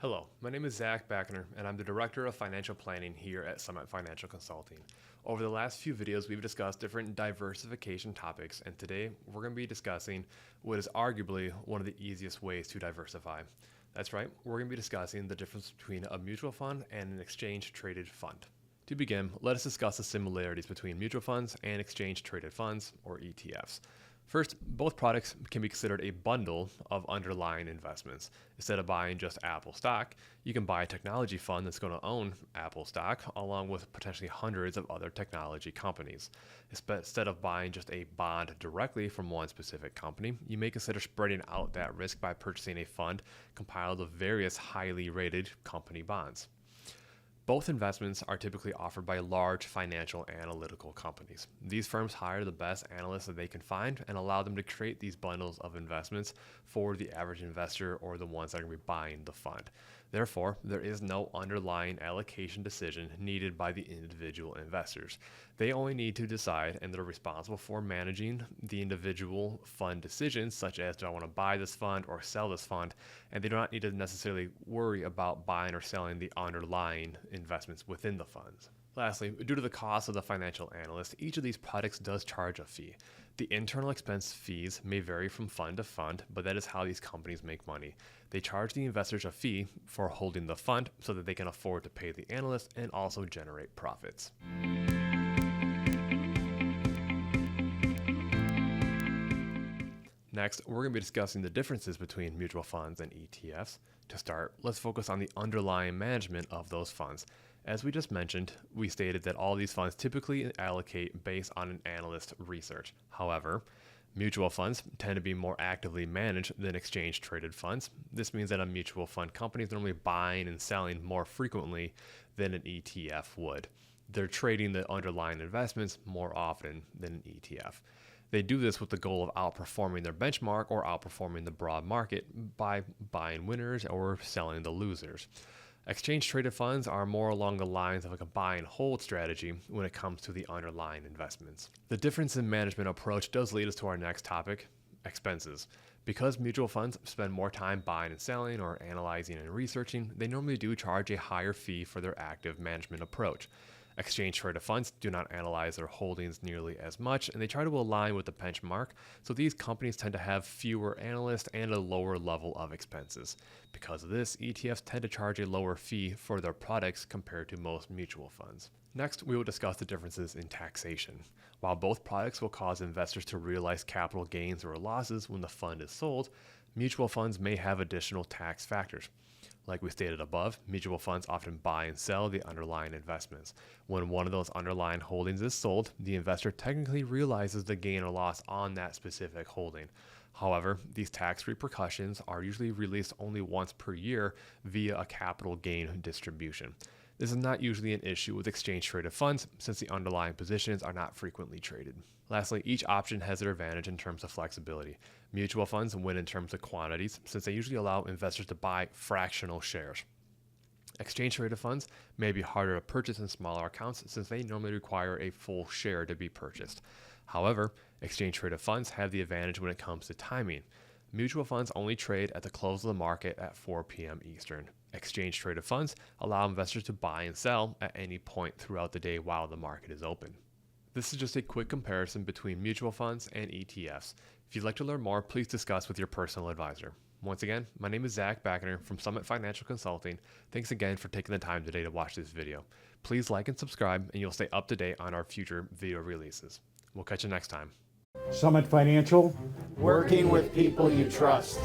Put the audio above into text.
Hello, my name is Zach Backner, and I'm the Director of Financial Planning here at Summit Financial Consulting. Over the last few videos, we've discussed different diversification topics, and today we're going to be discussing what is arguably one of the easiest ways to diversify. That's right, we're going to be discussing the difference between a mutual fund and an exchange-traded fund. To begin, let us discuss the similarities between mutual funds and exchange-traded funds, or ETFs. First, both products can be considered a bundle of underlying investments. Instead of buying just Apple stock, you can buy a technology fund that's going to own Apple stock, along with potentially hundreds of other technology companies. Instead of buying just a bond directly from one specific company, you may consider spreading out that risk by purchasing a fund compiled of various highly rated company bonds. Both investments are typically offered by large financial analytical companies. These firms hire the best analysts that they can find and allow them to create these bundles of investments for the average investor or the ones that are going to be buying the fund. Therefore, there is no underlying allocation decision needed by the individual investors. They only need to decide, and they're responsible for managing the individual fund decisions, such as, do I want to buy this fund or sell this fund? And they do not need to necessarily worry about buying or selling the underlying investments within the funds. Lastly, due to the cost of the financial analyst, each of these products does charge a fee. The internal expense fees may vary from fund to fund, but that is how these companies make money. They charge the investors a fee for holding the fund so that they can afford to pay the analyst and also generate profits. Next, we're going to be discussing the differences between mutual funds and ETFs. To start, let's focus on the underlying management of those funds. As we just mentioned, we stated that all these funds typically allocate based on an analyst research. However, mutual funds tend to be more actively managed than exchange-traded funds. This means that a mutual fund company is normally buying and selling more frequently than an ETF would. They're trading the underlying investments more often than an ETF. They do this with the goal of outperforming their benchmark or outperforming the broad market by buying winners or selling the losers. Exchange-traded funds are more along the lines of like a buy and hold strategy when it comes to the underlying investments. The difference in management approach does lead us to our next topic, expenses. Because mutual funds spend more time buying and selling or analyzing and researching, they normally do charge a higher fee for their active management approach. Exchange-traded funds do not analyze their holdings nearly as much, and they try to align with the benchmark, so these companies tend to have fewer analysts and a lower level of expenses. Because of this, ETFs tend to charge a lower fee for their products compared to most mutual funds. Next, we will discuss the differences in taxation. While both products will cause investors to realize capital gains or losses when the fund is sold, mutual funds may have additional tax factors. Like we stated above, mutual funds often buy and sell the underlying investments. When one of those underlying holdings is sold, the investor technically realizes the gain or loss on that specific holding. However, these tax repercussions are usually released only once per year via a capital gain distribution. This is not usually an issue with exchange-traded funds since the underlying positions are not frequently traded. Lastly, each option has their advantage in terms of flexibility. Mutual funds win in terms of quantities since they usually allow investors to buy fractional shares. Exchange-traded funds may be harder to purchase in smaller accounts since they normally require a full share to be purchased. However, exchange-traded funds have the advantage when it comes to timing. Mutual funds only trade at the close of the market at 4 p.m. Eastern. Exchange-traded funds allow investors to buy and sell at any point throughout the day while the market is open. This is just a quick comparison between mutual funds and ETFs. If you'd like to learn more, please discuss with your personal advisor. Once again, my name is Zach Backner from Summit Financial Consulting. Thanks again for taking the time today to watch this video. Please like and subscribe, and you'll stay up to date on our future video releases. We'll catch you next time. Summit Financial, Working with people you trust.